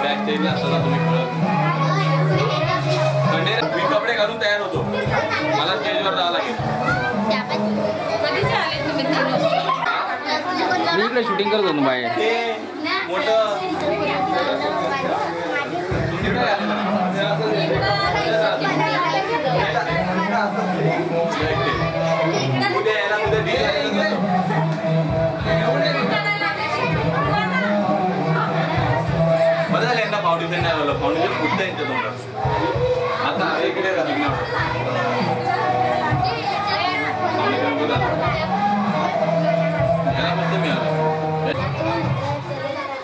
Bag स्टेजला असताना तुम्ही मी कपडे घालून तयार होतो, मला स्टेजवर जावं लागेल. मी इकडे शूटिंग करत होतो बाहेर. मोठं बरं झालं यांना फाउंडेशन नाही आलं. फाउंडेशन फुटतं यांच्या तोंडात. आता इकडे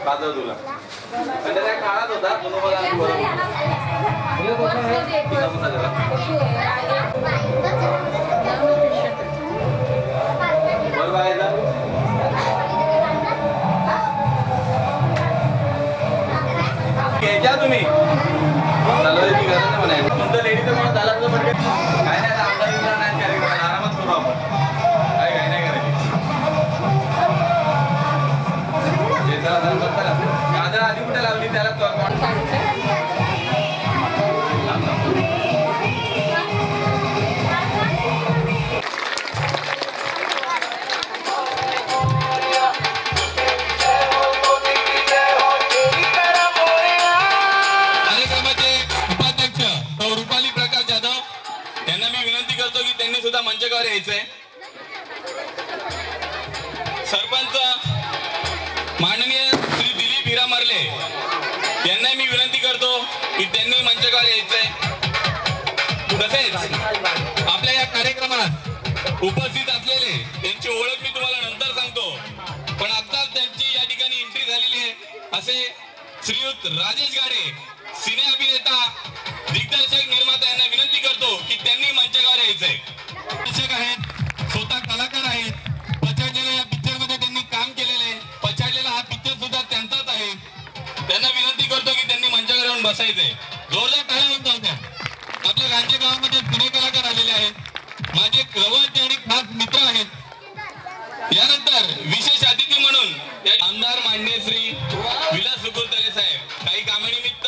पाच तुला त्या काळात होता घ्यायच्या तुम्ही चालवायची गरज नाही म्हणाय. तुमचं लेडी तर मला झाला तर म्हणजे काय नाही आता आमदार नाही कार्यक्रम आरामात करू आपण. काय नाही करायची गाजर आधी कुठे लावली त्याला मंचावर यायचंय. सरपंच माननीय श्री दिलीप हिरामर्ले यांना मी विनंती करतो की त्यांनी मंचावर यायचंय. तसेच आपल्या या कार्यक्रमात उपस्थित असलेले त्यांची ओळख मी तुम्हाला नंतर सांगतो, पण आता त्यांची या ठिकाणी एंट्री झालेली आहे असे श्रीयुत राजेश गाडे, सिने अभिनेता, दिग्दर्शक, निर्माता यांना विनंती करतो की त्यांनी मंचावर यायचंय. दर्शक आहेत, स्वतः कलाकार आहेत, पछाडलेल्या या पिक्चर मध्ये त्यांनी काम केलेले, पछाडलेला हा पिक्चर सुद्धा त्यांचाच आहे. त्यांना विनंती करतो की त्यांनी मंचावर येऊन बसायचंय. जोरदार टाळ्या होत होत्या. आपल्या गांजे गावामध्ये सिने कलाकार आलेले आहेत, माझे जवळचे आणि खास मित्र आहेत. यानंतर विशेष अतिथी म्हणून आमदार माननीय श्री विलास सुकुलतरे साहेब काही कामानिमित्त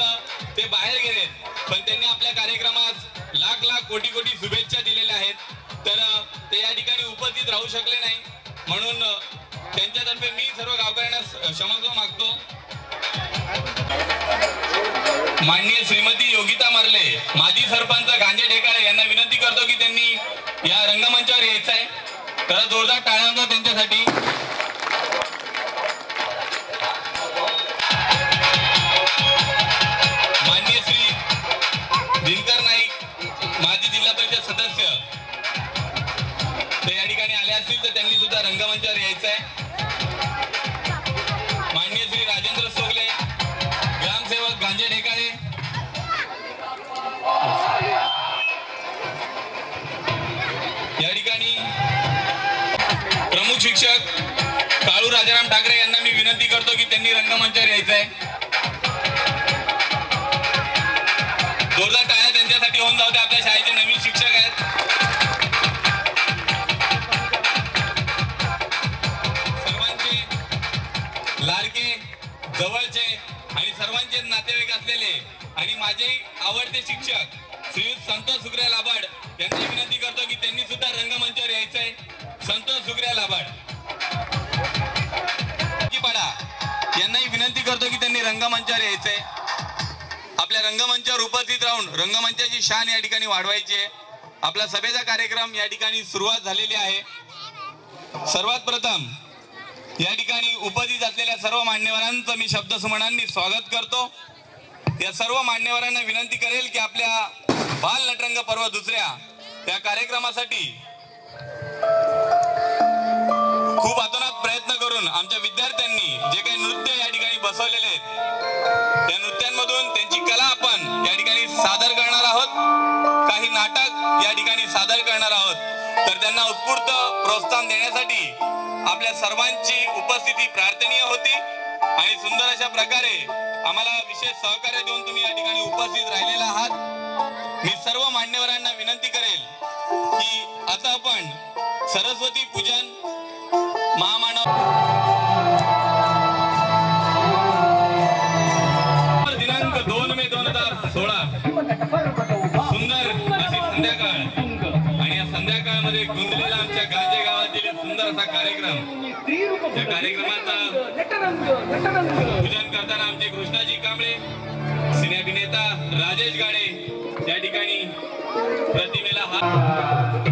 ते बाहेर गेलेत, पण त्यांनी आपल्या कार्यक्रमास लाख लाख कोटी कोटी शुभेच्छा दिलेल्या आहेत. तर ते या ठिकाणी उपस्थित राहू शकले नाही, म्हणून त्यांच्यातर्फे मी सर्व गावकऱ्यांना क्षमस्व मागतो. माननीय श्रीमती योगिता मर्ले, माजी सरपंच गांजे ढेकाळे यांना विनंती करतो की त्यांनी या रंगमंचावर यायचं आहे. तर जोरदार टाळ्या होत्या त्यांच्यासाठी. माननीय श्री दिनकर नाईक, माजी जिल्हा परिषद सदस्य, ते या ठिकाणी आले असतील तर त्यांनी सुद्धा रंगमंचावर यायचं आहे. माननीय श्री राजेंद्र सोगले, ग्रामसेवक गांजे ढेकाळे, या ठिकाणी प्रमुख शिक्षक काळू राजाराम ठाकरे यांना मी विनंती करतो की त्यांनी रंगमंचावर यायचं आहे. जोरदार टाळ्या त्यांच्यासाठी होऊन जाऊ द्या. आपल्या शाळेचे नवीन शिक्षक आहेत. सर्वांचे लाडके, जवळचे आणि सर्वांचे नातेवाईक असलेले आणि माझे आवडते शिक्षक श्री संतोष सुग्र्या लाबाड यांना विनंती करतो की त्यांनी सुद्धा रंगमंचावर यायचंय. संतोष सुग्र्या लाबाड यांनाही विनंती करतो की त्यांनी रंगमंचावर यायचंय. आपल्या रंगमंचावर उपस्थित राहून रंगमंचाची शान या ठिकाणी वाढवायची आहे. आपला सभेचा कार्यक्रम या ठिकाणी सुरुवात झालेली आहे. सर्वात प्रथम या ठिकाणी उपस्थित असलेल्या सर्व मान्यवरांचं मी शब्दसुमनांनी स्वागत करतो. या सर्व मान्यवरांना विनंती करेल की आपल्या बाल नटरंग पर्व दुसऱ्या या कार्यक्रमासाठी खूप अतोनात प्रयत्न करून आमच्या विद्यार्थ्यांनी जे काही नृत्य या ठिकाणी बसवलेले आहेत त्या नृत्यांमधून त्यांची कला आपण या ठिकाणी सादर करणार आहोत. काही नाटक या ठिकाणी सादर करणार आहोत. तर त्यांना उत्स्फूर्त प्रोत्साहन देण्यासाठी आपल्या सर्वांची उपस्थिती प्रार्थनीय होती आणि सुंदर अशा प्रकारे आम्हाला विशेष सहकार्य देऊन तुम्ही या ठिकाणी उपस्थित राहिलेला आहात. मी सर्व मान्यवरांना विनंती करेल की आता आपण सरस्वती पूजन महामानव या कार्यक्रमाचं पूजन करताना आमचे कृष्णाजी कांबळे, सिने अभिनेता राजेश गाडे या ठिकाणी प्रतिमेला हात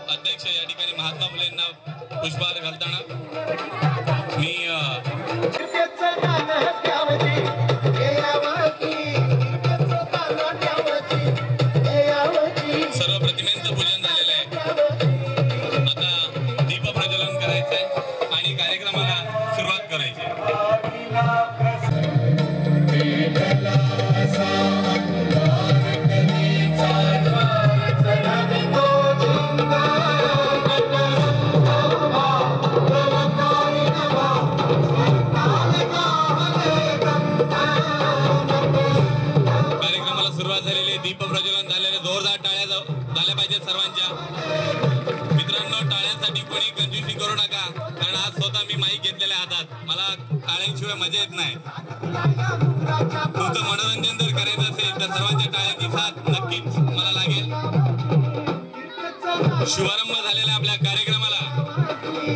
अध्यक्ष या ठिकाणी महात्मा फुलेंना पुष्पहार घालताना मी सर्व प्रतिमेंचं पूजन झालेलं आहे. आता दीप प्रज्वलन करायचंय आणि कार्यक्रमाला सुरुवात करायची. दीप प्रज्वलन झालेले जोरदार टाळ्या झाल्या पाहिजेत सर्वांच्या. मित्रांनो, टाळ्यांसाठी कोणी कंजूसी करू नका, कारण आज स्वतः मी माईक घेतलेल्या हातात. मला टाळ्यांशिवाय मजा येत नाही. तुमचं मनोरंजन जर करायचं असेल तर सर्वांच्या टाळ्यांची साथ नक्कीच मला लागेल. शुभारंभ झालेल्या आपल्या कार्यक्रमाला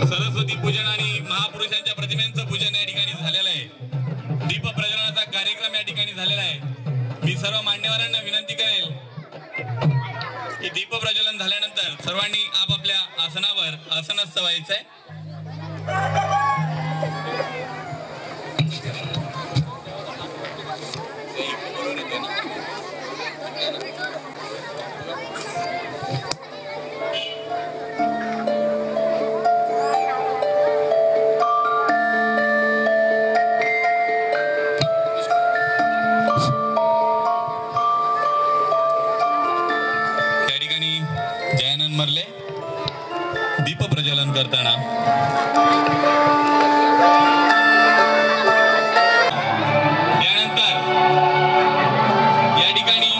सरस्वती पूजन आणि महापुरुषांच्या प्रतिमेंचं पूजन या ठिकाणी झालेलं आहे. दीप प्रज्वलनाचा कार्यक्रम या ठिकाणी झालेला आहे. मी सर्व मान्यवरांना विनंती करेल की दीप प्रज्वलन झाल्यानंतर सर्वांनी आपापल्या आसनावर आसनस्थ व्हायचंय. मरले दीप प्रज्वलन करताना यानंतर या ठिकाणी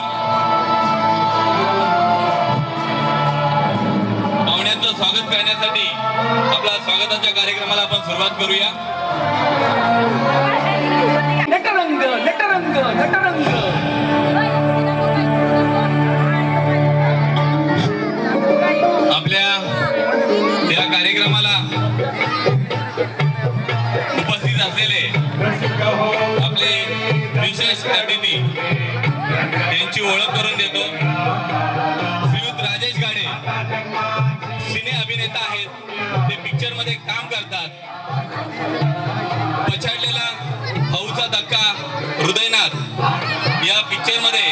पाहुण्यांचं स्वागत करण्यासाठी आपल्या स्वागताच्या कार्यक्रमाला आपण सुरुवात करूया. नटरंग नटरंग नटरंग आपल्या या कार्यक्रमाला उपस्थित असलेले आपले विशेष अतिथी यांची ओळख करून देतो. श्रीयुत राजेश गाडे सिने अभिनेता आहेत. ते पिक्चर मध्ये काम करतात. पछाडलेला भाऊचा धक्का हृदयनाथ या पिक्चर मध्ये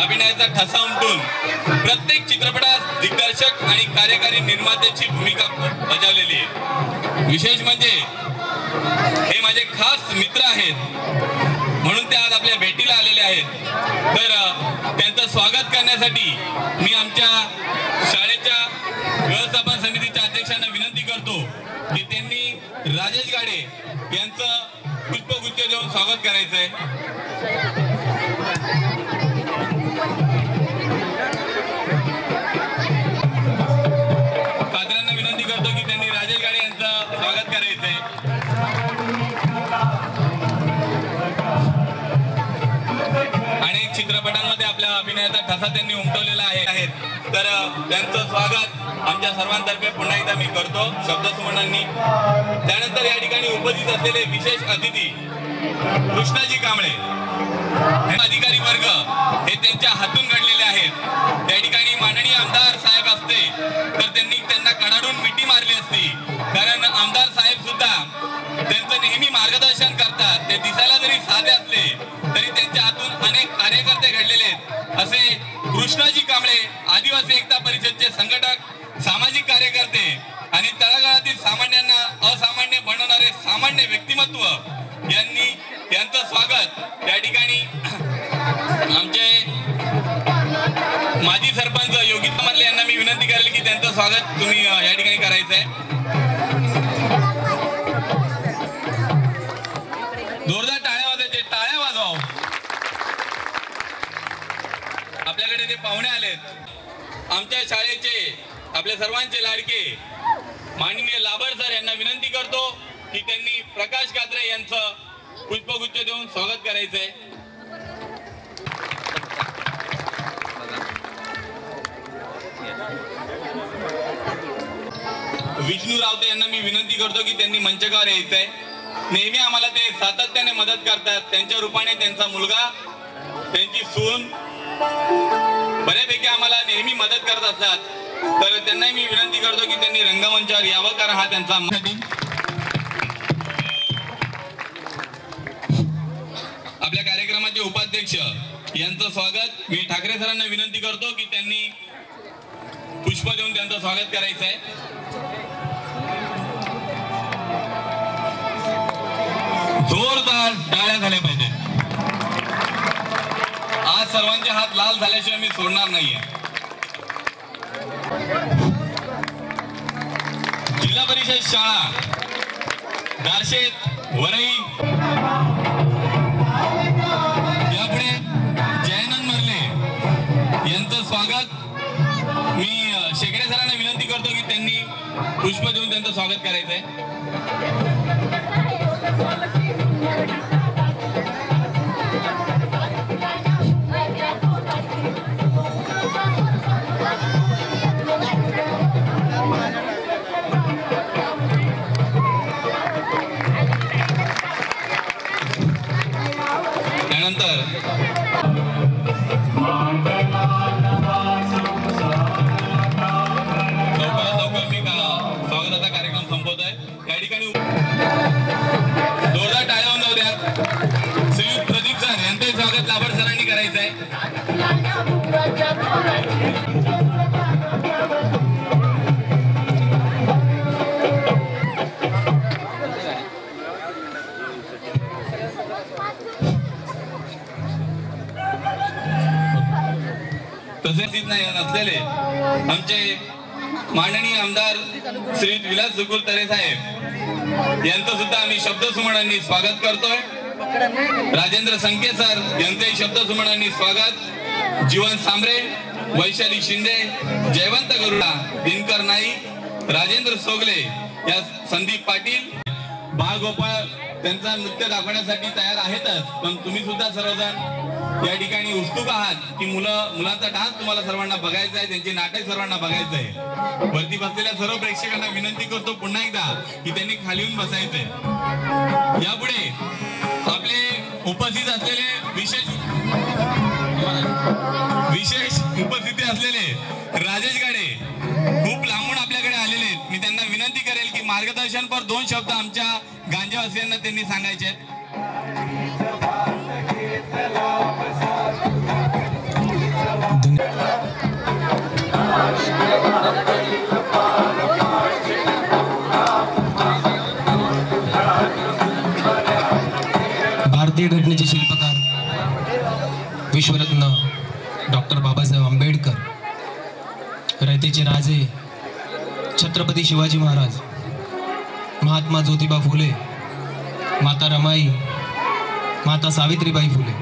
अभिनयाचा ठसा उमटून प्रत्येक चित्रपटात दिग्दर्शक आणि कार्यकारी निर्मात्याची भूमिका बजावलेली आहे. विशेष म्हणजे हे माझे खास मित्र आहेत, म्हणून ते आज आपल्या भेटीला आलेले आहेत. तर त्यांचं स्वागत करण्यासाठी मी आमच्या शाळेच्या व्यवस्थापन समितीच्या अध्यक्षांना विनंती करतो की त्यांनी राजेश गाडे यांचं पुष्पगुच्छ देऊन स्वागत करायचंय. पात्रांना विनंती करतो की त्यांनी राजेश गाडे यांचं स्वागत करायचंय. अनेक चित्रपटांमध्ये आपल्या अभिनयाचा ठसा त्यांनी उमटवलेला आहे. तर त्यांचं स्वागत आमच्या सर्वांतर्फे पुन्हा एकदा मी करतो शब्दसुमनांनी. त्यानंतर या ठिकाणी उपस्थित असलेले विशेष अतिथी कृष्णाजी कांबळे अधिकारी वर्ग हे त्यांच्या हातून घडलेले आहेत. त्या ठिकाणी माननीय आमदार साहेब असते तर त्यांनी त्यांना कडाडून मिठी मारली असती, कारण आमदार साहेब सुद्धा त्यांचं नेहमी मार्गदर्शन करतात. ते दिसायला जरी साधे असले तरी त्यांच्या हातून अनेक कार्यकर्ते घडलेले आहेत. असे कृष्णाजी कांबळे आदिवासी एकता परिषदचे संघटक, सामाजिक कार्यकर्ते आणि तळागाळातील सामान्यांना असामान्य बनवणारे सामान्य व्यक्तिमत्व यांचं स्वागत या ठिकाणी आमचे माजी सरपंच योगी मरले यांना मी विनंती करेल की त्यांचं स्वागत तुम्ही या ठिकाणी करायचंय. जोरदार टाळ्या वाजवायचे, टाळ्या वाजवा. आपल्याकडे जे पाहुणे आलेत आमच्या शाळेचे आपल्या सर्वांचे लाडके माननीय लाबर सर यांना विनंती करतो की त्यांनी प्रकाश कात्रे यांचं पुष्पगुच्छ देऊन स्वागत करायचंय. विष्णू रावते यांना मी विनंती करतो की त्यांनी मंचकावर यायचंय. नेहमी आम्हाला ते सातत्याने मदत करतात. त्यांच्या रूपाने त्यांचा मुलगा, त्यांची सून बऱ्यापैकी आम्हाला नेहमी मदत करत असतात. तर त्यांनाही मी विनंती करतो की त्यांनी रंगमंचावर यावं, कारण हा त्यांचा आपल्या कार्यक्रमाचे उपाध्यक्ष यांचं स्वागत मी ठाकरे सरांना विनंती करतो की त्यांनी पुष्प देऊन त्यांचं स्वागत करायचं आहे. जोरदार टाळ्या झाल्या पाहिजे. आज सर्वांचे हात लाल झाल्याशिवाय मी सोडणार नाहीये. जिल्हा परिषद शाळा दार्शेत वरई, यापुढे जयनंद मर्ले यांचं स्वागत मी शेकडे सरांना विनंती करतो की त्यांनी पुष्प देऊन त्यांचं स्वागत करायचंय. त्यानंतर लवकर मी स्वागताचा कार्यक्रम संपवतोय. या ठिकाणी जोरदार टाळ्या होऊन जाऊ द्या. श्रीयुत प्रदीप सर यांचंही स्वागत लाभड सरांनी करायचं आहे. तसेच नसलेले आमचे माननीय आमदार श्री विलास सुकुलतरे साहेब यांचं सुद्धा आम्ही शब्दसुमनांनी स्वागत करतोय. राजेंद्र संके सर यांचंही शब्दसुमनांनी स्वागत. जीवन सांबरे, वैशाली शिंदे, जयवंत गरुडा, दिनकर नाईक, राजेंद्र सोगले, या संदीप पाटील, बाळगोपाळ त्यांचा नृत्य दाखवण्यासाठी तयार आहेतच. पण तुम्ही सुद्धा सर्वजण या ठिकाणी उत्सुक आहात की मुलांचा डान्स तुम्हाला सर्वांना बघायचा आहे, त्यांचे नाटक सर्वांना बघायचं आहे. वरती बसलेल्या सर्व प्रेक्षकांना विनंती करतो पुन्हा एकदा की त्यांनी खाली येऊन बसायचंय. यापुढे आपले उपस्थित असलेले विशेष उपस्थिती असलेले राजेश गाडे खूप लांबून आपल्याकडे आलेले आहेत. मी त्यांना विनंती करेल की मार्गदर्शनपर 2 शब्द आमच्या गांजावासियांना त्यांनी सांगायचे आहेत. भारतीय घटनेचे शिल्पकार विश्वरत्न डॉक्टर बाबासाहेब आंबेडकर, रयतेचे राजे छत्रपती शिवाजी महाराज, महात्मा ज्योतिबा फुले, माता रमाई, माता सावित्रीबाई फुले,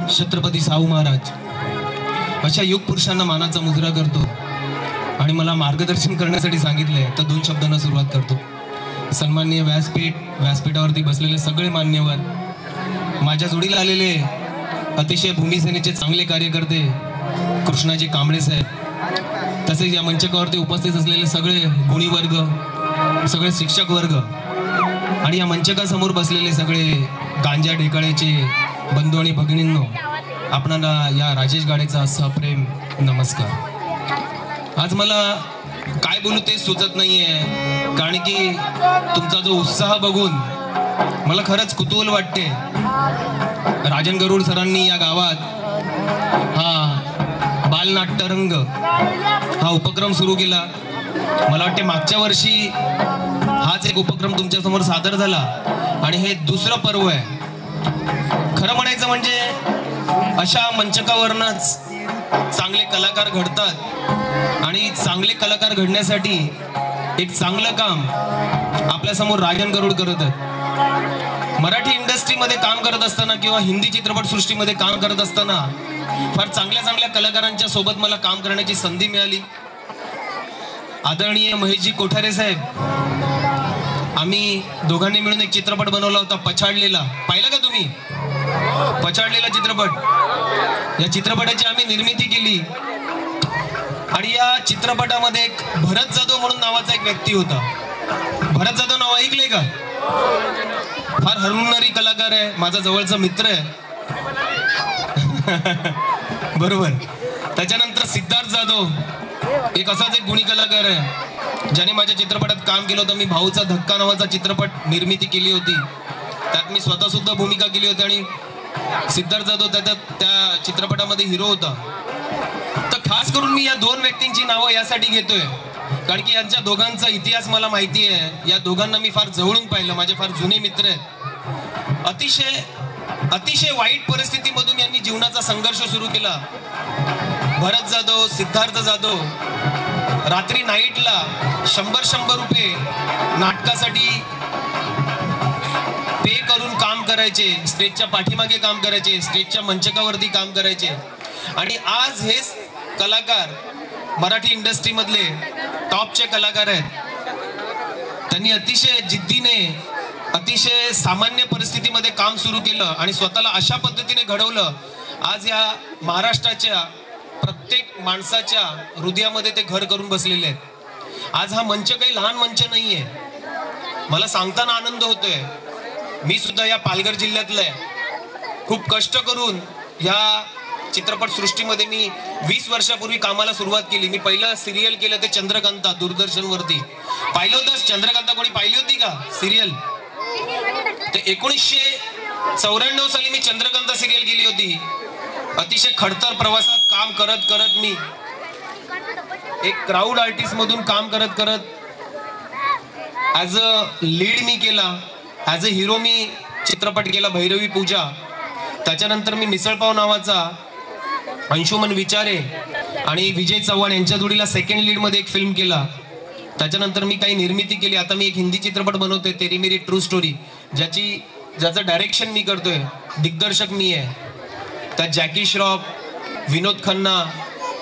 छत्रपती शाहू महाराज अशा युग पुरुषांना मानाचा मुजरा करतो. आणि मला मार्गदर्शन करण्यासाठी सांगितलंय तर 2 शब्दांना सुरुवात करतो. सन्माननीय व्यासपीठावरती बसलेले सगळे मान्यवर, माझ्या जोडीला आलेले अतिशय भूमिसेनेचे चांगले कार्यकर्ते कृष्णाजी कांबळे साहेब, तसेच या मंचकावरती उपस्थित असलेले सगळे गुणी वर्ग, सगळे शिक्षक वर्ग आणि या मंचकासमोर बसलेले सगळे गांजा ढेकळेचे बंधू आणि भगिनींनो, आपणाला या राजेश गाडेचा सप्रेम नमस्कार. आज मला काय बोलू ते सुचत नाहीये, कारण की तुमचा जो उत्साह बघून मला खरंच कुतूहल वाटते. राजन गरुड सरांनी या गावात हा बालनाट्यरंग हा उपक्रम सुरू केला. मला वाटते मागच्या वर्षी हाच एक उपक्रम तुमच्या समोर सादर झाला आणि हे 2रं पर्व आहे. खरं म्हणायचं म्हणजे अशा मंचकावरनच चांगले कलाकार घडतात आणि चांगले कलाकार घडण्यासाठी एक चांगलं काम आपल्यासमोर राजन गरुड करत आहेत. मराठी इंडस्ट्रीमध्ये काम करत असताना किंवा हिंदी चित्रपटसृष्टीमध्ये काम करत असताना फार चांगल्या कलाकारांच्या सोबत मला काम करण्याची संधी मिळाली. आदरणीय महेशजी कोठारे साहेब आम्ही दोघांनी मिळून एक चित्रपट बनवला होता पछाडलेला. पाहिला का तुम्ही पछाडलेला चित्रपट? या चित्रपटाची आम्ही निर्मिती केली आणि या चित्रपटामध्ये एक भरत जाधव म्हणून नावाचा एक व्यक्ती होता. भरत जाधव नाव ऐकलंय का? फार हरवणारी कलाकार आहे, माझा जवळचा मित्र आहे. बरोबर. त्याच्यानंतर सिद्धार्थ जाधव एक असाच एक गुणी कलाकार आहे ज्याने माझ्या चित्रपटात काम केलं होतं. मी भाऊचा धक्का नावाचा चित्रपट निर्मिती केली होती, त्यात मी स्वतः सुद्धा भूमिका केली होती आणि सिद्धार्थ जाधव त्या चित्रपटामध्ये हिरो होता. तर खास करून मी या दोन व्यक्तींची नावं यासाठी घेतोय कारण की यांच्या दोघांचा इतिहास मला माहिती आहे. या दोघांना मी फार जवळून पाहिलं, माझे फार जुने मित्र आहेत. अतिशय वाईट परिस्थितीमधून यांनी जीवनाचा संघर्ष सुरू केला. भरत जाधव, सिद्धार्थ जाधव रात्री नाईटला 100 रुपये नाटकासाठी पे करून काम करायचे, स्टेजच्या पाठीमागे काम करायचे, स्टेजच्या मंचकावरती काम करायचे. आणि आज हे कलाकार मराठी इंडस्ट्री मधले टॉपचे कलाकार आहेत. त्यांनी अतिशय जिद्दीने, अतिशय सामान्य परिस्थितीमध्ये काम सुरू केलं आणि स्वतःला अशा पद्धतीने घडवलं. आज या महाराष्ट्राच्या प्रत्येक माणसाच्या हृदयामध्ये ते घर करून बसलेले आहेत. आज हा मंच काही लहान मंच नाहीये. मला सांगताना आनंद होतोय, मी सुद्धा या पालघर जिल्ह्यातलं आहे. खूप कष्ट करून या चित्रपट सृष्टीमध्ये मी 20 वर्षापूर्वी कामाला सुरुवात केली. मी पहिलं सिरियल केलं ते चंद्रकांता दूरदर्शनवरती. पाहिलं होतं चंद्रकांता? कोणी पाहिली होती का सिरियल? ते 1994 साली मी चंद्रकांता सिरियल केली होती. अतिशय खडतर प्रवासात काम करत करत मी एक क्राऊड आर्टिस्ट मधून काम करत करत ऍज अ लीड मी केला, ऍज अ हिरो मी चित्रपट केला भैरवी पूजा. त्याच्यानंतर मी मिसळपाव नावाचा अंशुमन विचारे आणि विजय चव्हाण यांच्या जोडीला सेकंड लीड मध्ये एक फिल्म केला. त्याच्यानंतर मी काही निर्मिती केली. आता मी एक हिंदी चित्रपट बनवतोय, तेरी मेरी ट्रू स्टोरी, ज्याचं डायरेक्शन मी करतोय, दिग्दर्शक मी आहे. त्यात जॅकी श्रॉफ, विनोद खन्ना,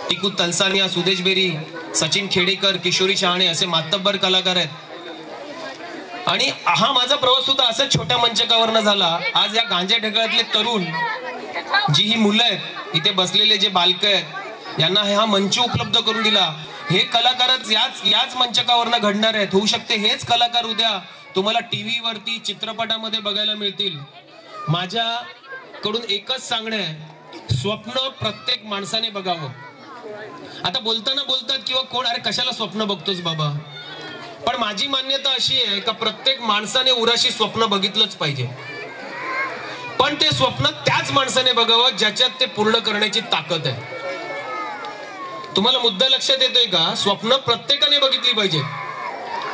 टिकू तलसानिया, सुदेश बेरी, सचिन खेडेकर, किशोरी शहाणे असे मातब्बर कलाकार आहेत. आणि हा माझा प्रवास सुद्धा असं छोट्या मंचकावरनं झाला. आज या गांजा ढेकळातले तरुण, जी ही मुलं आहेत इथे बसलेले, जे बालक आहेत, यांना हा मंच उपलब्ध करून दिला. हे कलाकारच याच मंचकावरनं घडणार आहेत. होऊ शकते हेच कलाकार उद्या तुम्हाला टीव्ही वरती चित्रपटामध्ये बघायला मिळतील. माझ्याकडून एकच सांगणं आहे, स्वप्न प्रत्येक माणसाने बघावं. आता बोलतात किंवा कोण, अरे कशाला स्वप्न बघतोस बाबा, पण माझी मान्यता अशी आहे का प्रत्येक माणसाने उराशी स्वप्न बघितलंच पाहिजे. पण ते स्वप्न त्याच माणसाने बघावं ज्याच्यात ते पूर्ण करण्याची ताकद आहे. तुम्हाला मुद्दा लक्षात येतोय का? स्वप्न प्रत्येकाने बघितली पाहिजे,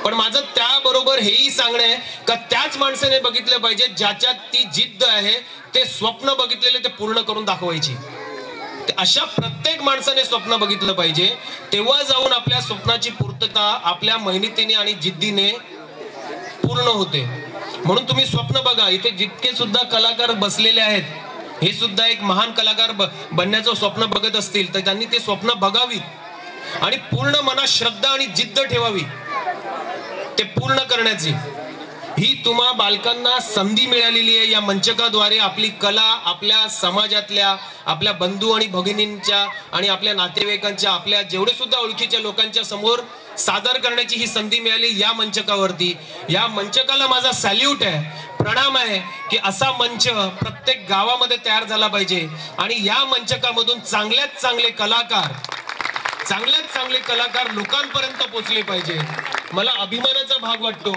पण माझं त्याबरोबर हेही सांगणं आहे का त्याच माणसाने बघितलं पाहिजे ज्याच्यात ती जिद्द आहे, ते स्वप्न बघितलेले ते पूर्ण करून दाखवायची. अशा प्रत्येक माणसाने स्वप्न बघितलं पाहिजे, तेव्हा जाऊन आपल्या स्वप्नाची पूर्तता आपल्या मेहनतीने आणि जिद्दीने पूर्ण होते. म्हणून तुम्ही स्वप्न बघा. इथे जितके सुद्धा कलाकार बसलेले आहेत, हे सुद्धा एक महान कलाकार बनण्याचं स्वप्न बघत असतील तर त्यांनी ते स्वप्न बघावीत आणि पूर्ण मनात श्रद्धा आणि जिद्द ठेवावी ते पूर्ण करण्याची. ही तुम्हा बालकांना संधी मिळालेली आहे. या मंचकाद्वारे आपली कला आपल्या समाजातल्या, आपल्या बंधू आणि भगिनींच्या आणि आपल्या नातेवाईकांच्या, आपल्या जेवढे सुद्धा ओळखीच्या लोकांच्या समोर सादर करण्याची ही संधी मिळाली या मंचकावरती. या मंचकाला माझा सॅल्यूट आहे, प्रणाम आहे की असा मंच प्रत्येक गावामध्ये तयार झाला पाहिजे आणि या मंचकामधून चांगल्यात चांगले कलाकार लोकांपर्यंत पोहोचले पाहिजे. मला अभिमानाचा भाग वाटतो.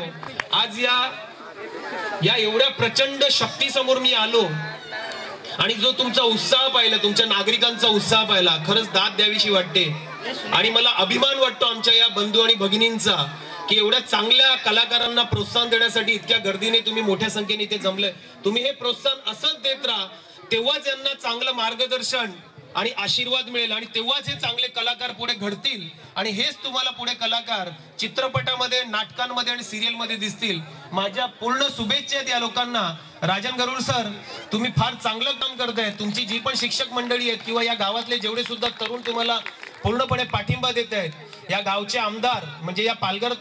आज या एवढ्या प्रचंड शक्ती समोर मी आलो आणि जो तुमचा उत्साह पाहिला, तुमच्या नागरिकांचा उत्साह पाहिला, खरंच दाद द्यावीशी वाटते. आणि मला अभिमान वाटतो आमच्या या बंधू आणि भगिनींचा की एवढ्या चांगल्या कलाकारांना प्रोत्साहन देण्यासाठी इतक्या गर्दीने तुम्ही मोठ्या संख्येने इथे जमले. तुम्ही हे प्रोत्साहन असंच देत राहा, तेव्हाच यांना चांगलं मार्गदर्शन आणि आशीर्वाद मिळेल आणि तेव्हाच हे चांगले कलाकार पुढे घडतील आणि हेच तुम्हाला पुढे कलाकार चित्रपटामध्ये, नाटकांमध्ये आणि सिरियलमध्ये दिसतील. माझ्या पूर्ण शुभेच्छा आहेत या लोकांना. राजन गरुड सर, तुम्ही फार चांगलं काम करताय. तुमची जी पण शिक्षक मंडळी आहेत किंवा या गावातले जेवढे सुद्धा तरुण तुम्हाला पूर्णपणे पाठिंबा देत आहेत, या गावचे आमदार म्हणजे या पालघर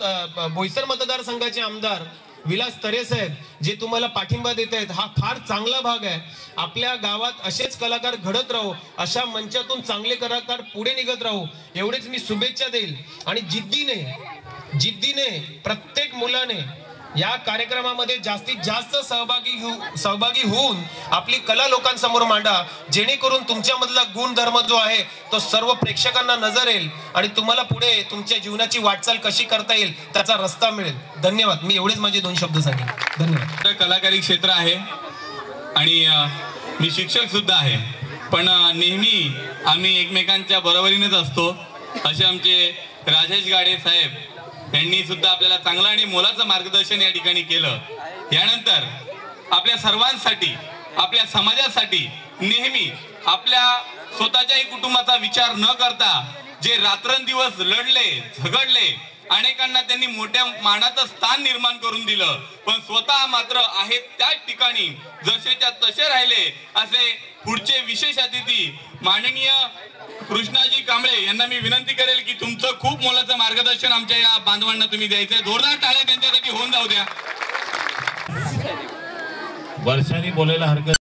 बोईसर मतदारसंघाचे आमदार विलास तरे साहेब जे तुम्हाला पाठिंबा देत आहेत, हा फार चांगला भाग आहे. आपल्या गावात असेच कलाकार घडत राहू, अशा मंचातून चांगले कलाकार पुढे निघत राहू, एवढेच मी शुभेच्छा देईल. आणि जिद्दीने प्रत्येक मुलाने या कार्यक्रमामध्ये जास्तीत जास्त सहभागी होऊन आपली कला लोकांसमोर मांडा, जेणेकरून तुमच्यामधला गुणधर्म जो आहे तो सर्व प्रेक्षकांना नजर येईल आणि तुम्हाला पुढे तुमच्या जीवनाची वाटचाल कशी करता येईल त्याचा रस्ता मिळेल. धन्यवाद. मी एवढेच माझे 2 शब्द सांगेन. धन्यवाद. कलाकारी क्षेत्र आहे आणि मी शिक्षक सुद्धा आहे, पण नेहमी आम्ही एकमेकांच्या बरोबरीनेच असतो. असे आमचे राजेश गाडे साहेब यांनी सुद्धा आपल्याला चांगलं आणि मोलाचं मार्गदर्शन या ठिकाणी केलं. यानंतर आपल्या सर्वांसाठी, आपल्या समाजासाठी नेहमी आपल्या स्वतःच्याही कुटुंबाचा विचार न करता जे रात्रंदिवस लढले, झगडले, अनेकांना त्यांनी मोठ्या मानाचं स्थान निर्माण करून दिलं, पण स्वतः मात्र आहेत त्याच ठिकाणी जसेच्या तसे राहिले. असे पुढचे विशेष अतिथी माननीय कृष्णाजी कांबळे यांना मी विनंती करेल की तुमचं खूप मोलाचं मार्गदर्शन आमच्या या बांधवांना तुम्ही द्यायचंय. जोरदार टाळ्या त्यांच्यासाठी होऊन जाऊ द्या. वर्षांनी बोलायला हरकत